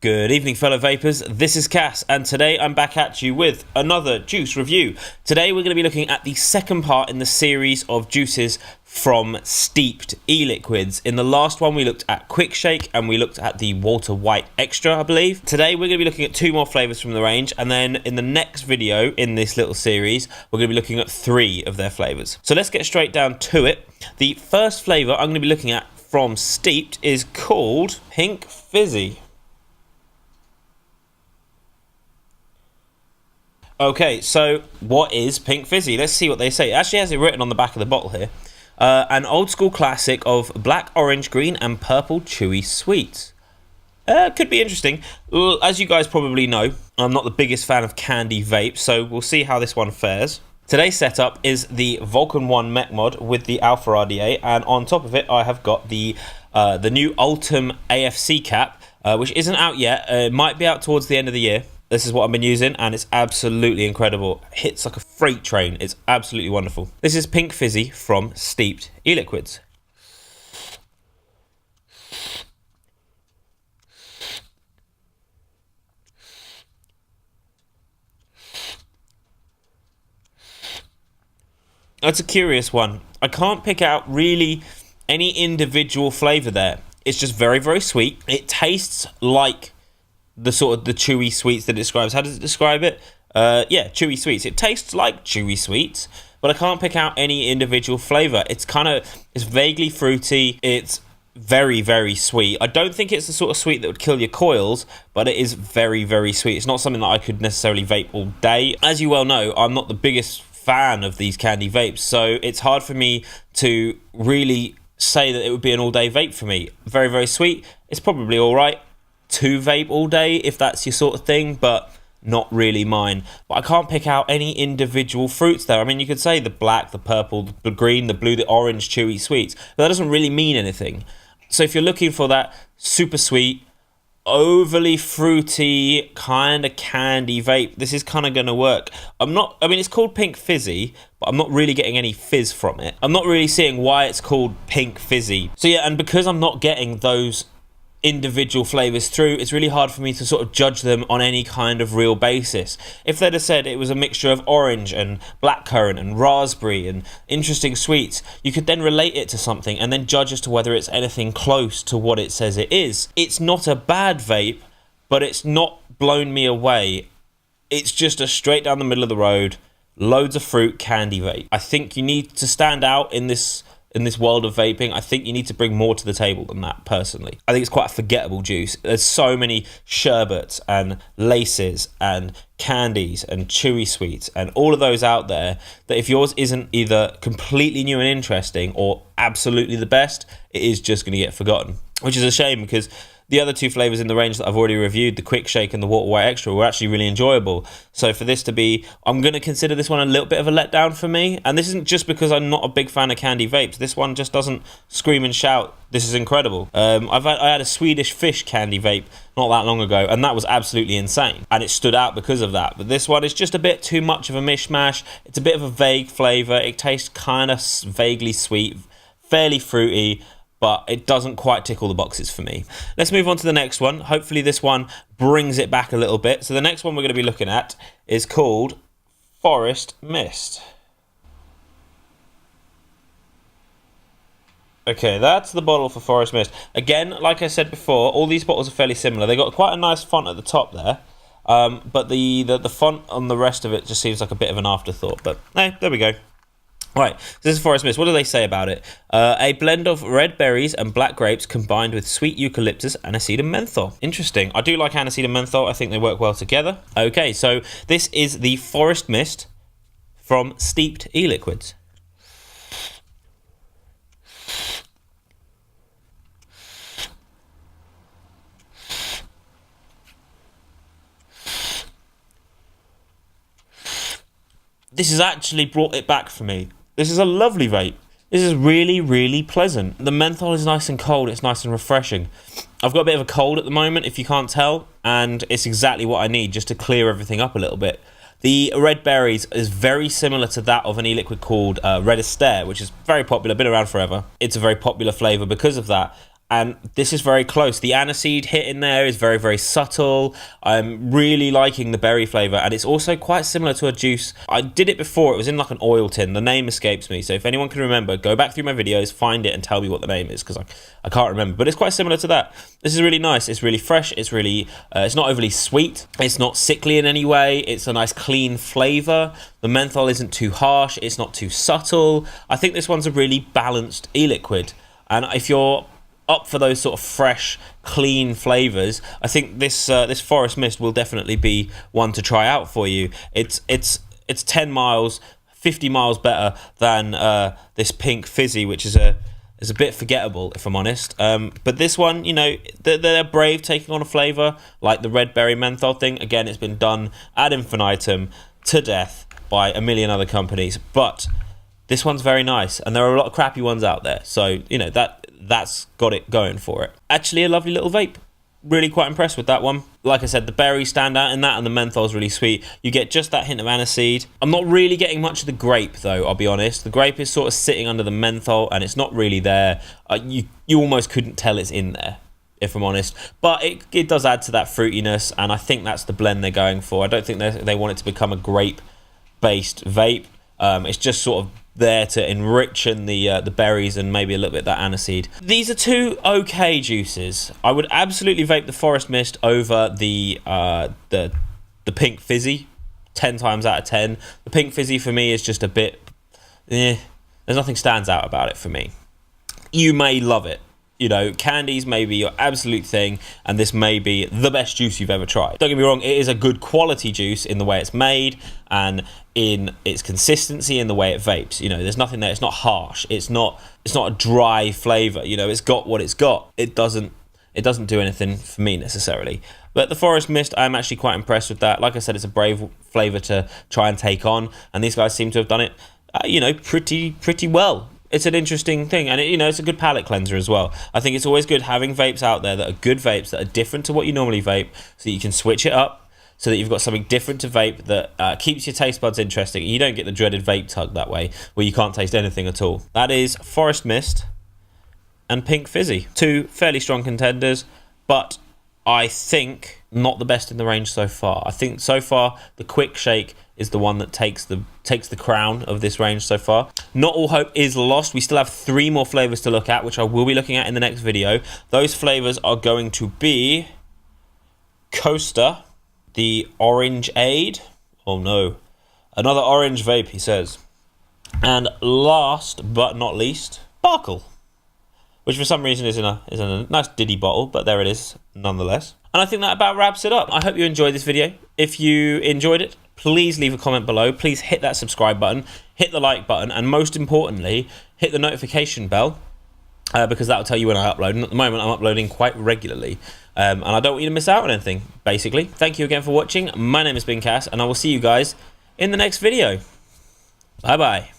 Good evening, fellow vapors. This is Cass, and today I'm back at you with another juice review. Today we're going to be looking at the second part in the series of juices from Steepd Eliquids. In the last one we looked at Quick Shake and we looked at the Water White Extra, I believe. Today we're going to be looking at 2 more flavours from the range, and then in the next video in this little series we're going to be looking at 3 of their flavours. So let's get straight down to it. The first flavour I'm going to be looking at from Steepd is called Pink Fizzy. Okay, so what is Pink Fizzy? Let's see what they say. It actually has it written on the back of the bottle here. An old school classic of black, orange, green and purple chewy sweets. Could be interesting. As you guys probably know, I'm not the biggest fan of candy vape, so we'll see how this one fares. Today's setup is the Vulcan 1 mech mod with the Alpha RDA, and on top of it I have got the new Ultim AFC cap, which isn't out yet. It might be out towards the end of the year. This is what I've been using, and it's absolutely incredible. It hits like a freight train. It's absolutely wonderful. This is Pink Fizzy from Steepd Eliquids. That's a curious one. I can't pick out really any individual flavour there. It's just very, very sweet. It tastes like the sort of the chewy sweets that it describes. How does it describe it? Yeah, chewy sweets. It tastes like chewy sweets, but I can't pick out any individual flavour. It's vaguely fruity. It's very, very sweet. I don't think it's the sort of sweet that would kill your coils, but it is very, very sweet. It's not something that I could necessarily vape all day. As you well know, I'm not the biggest fan of these candy vapes, so it's hard for me to really say that it would be an all-day vape for me. Very, very sweet. It's probably all right to vape all day if that's your sort of thing, but not really mine. But I can't pick out any individual fruits there. I mean, you could say the black, the purple, the green, the blue, the orange chewy sweets, but that doesn't really mean anything. So if you're looking for that super sweet, overly fruity kind of candy vape, this is kind of going to work. I mean, it's called Pink Fizzy, but I'm not really getting any fizz from it. I'm not really seeing why it's called Pink Fizzy. So yeah, and because I'm not getting those individual flavours through, it's really hard for me to sort of judge them on any kind of real basis. If they'd have said it was a mixture of orange and blackcurrant and raspberry and interesting sweets, you could then relate it to something and then judge as to whether it's anything close to what it says it is. It's not a bad vape, but it's not blown me away. It's just a straight down the middle of the road, loads of fruit candy vape. I think you need to stand out in this world of vaping. I think you need to bring more to the table than that, personally. I think it's quite a forgettable juice. There's so many sherbets and laces and candies and chewy sweets and all of those out there that if yours isn't either completely new and interesting or absolutely the best, it is just going to get forgotten. Which is a shame, because the other 2 flavours in the range that I've already reviewed, the Quick Shake and the Water White Extra, were actually really enjoyable. So for this to be, I'm going to consider this one a little bit of a letdown for me. And this isn't just because I'm not a big fan of candy vapes. This one just doesn't scream and shout, this is incredible. I had a Swedish Fish candy vape not that long ago, and that was absolutely insane. And it stood out because of that. But this one is just a bit too much of a mishmash. It's a bit of a vague flavour. It tastes kind of vaguely sweet, fairly fruity, but it doesn't quite tick all the boxes for me. Let's move on to the next one. Hopefully this one brings it back a little bit. So the next one we're going to be looking at is called Forest Mist. Okay, that's the bottle for Forest Mist. Again, like I said before, all these bottles are fairly similar. They got quite a nice font at the top there, but the font on the rest of it just seems like a bit of an afterthought. But hey, there we go. Right, so this is Forest Mist. What do they say about it? A blend of red berries and black grapes combined with sweet eucalyptus, aniseed and menthol. Interesting. I do like aniseed and menthol. I think they work well together. Okay, so this is the Forest Mist from Steepd Eliquids. This has actually brought it back for me. This is a lovely vape. This is really, really pleasant. The menthol is nice and cold. It's nice and refreshing. I've got a bit of a cold at the moment, if you can't tell, and it's exactly what I need just to clear everything up a little bit. The red berries is very similar to that of an e-liquid called Red Astaire, which is very popular, been around forever. It's a very popular flavour because of that. And this is very close. The aniseed hit in there is very, very subtle. I'm really liking the berry flavour, and it's also quite similar to a juice. I did it before. It was in like an oil tin. The name escapes me. So if anyone can remember, go back through my videos, find it, and tell me what the name is, because I can't remember. But it's quite similar to that. This is really nice. It's really fresh. It's really, it's not overly sweet. It's not sickly in any way. It's a nice clean flavour. The menthol isn't too harsh. It's not too subtle. I think this one's a really balanced e-liquid. And if you're up for those sort of fresh, clean flavours, I think this this Forest Mist will definitely be one to try out for you. It's 10 miles, 50 miles better than this pink Fizzy, which is a bit forgettable, if I'm honest. But this one, you know, they're brave taking on a flavour like the red berry menthol thing. Again, it's been done ad infinitum to death by a million other companies, but this one's very nice, and there are a lot of crappy ones out there. So, you know, that's got it going for it. Actually, a lovely little vape. Really quite impressed with that one. Like I said, the berries stand out in that, and the menthol's really sweet. You get just that hint of aniseed. I'm not really getting much of the grape, though, I'll be honest. The grape is sort of sitting under the menthol, and it's not really there. You almost couldn't tell it's in there, if I'm honest. But it does add to that fruitiness, and I think that's the blend they're going for. I don't think they want it to become a grape-based vape. It's just sort of there to enrich in the berries and maybe a little bit of that aniseed. These are two okay juices. I would absolutely vape the Forest Mist over the pink Fizzy 10 times out of 10. The pink Fizzy for me is just a bit there's nothing stands out about it for me. You may love it. You know, candies may be your absolute thing, and this may be the best juice you've ever tried. Don't get me wrong, it is a good quality juice in the way it's made and in its consistency in the way it vapes. You know, there's nothing there. It's not harsh. It's not a dry flavour. You know, it's got what it's got. It doesn't do anything for me necessarily. But the Forest Mist, I'm actually quite impressed with that. Like I said, it's a brave flavour to try and take on, and these guys seem to have done it, you know, pretty well. It's an interesting thing, and you know, it's a good palate cleanser as well. I think it's always good having vapes out there that are good vapes, that are different to what you normally vape, so that you can switch it up, so that you've got something different to vape that keeps your taste buds interesting. You don't get the dreaded vape tug that way, where you can't taste anything at all. That is Forest Mist and Pink Fizzy. Two fairly strong contenders, but I think not the best in the range so far. I think so far the Quick Shake is the one that takes the crown of this range so far. Not all hope is lost. We still have 3 more flavours to look at, which I will be looking at in the next video. Those flavours are going to be Coaster, the Orangeade. Oh no, another orange vape, he says. And last but not least, Sparkle, which for some reason is in a nice diddy bottle, but there it is nonetheless. And I think that about wraps it up. I hope you enjoyed this video. If you enjoyed it, please leave a comment below. Please hit that subscribe button, hit the like button, and most importantly, hit the notification bell, because that will tell you when I upload. And at the moment, I'm uploading quite regularly, and I don't want you to miss out on anything, basically. Thank you again for watching. My name is THISisCAS, and I will see you guys in the next video. Bye-bye.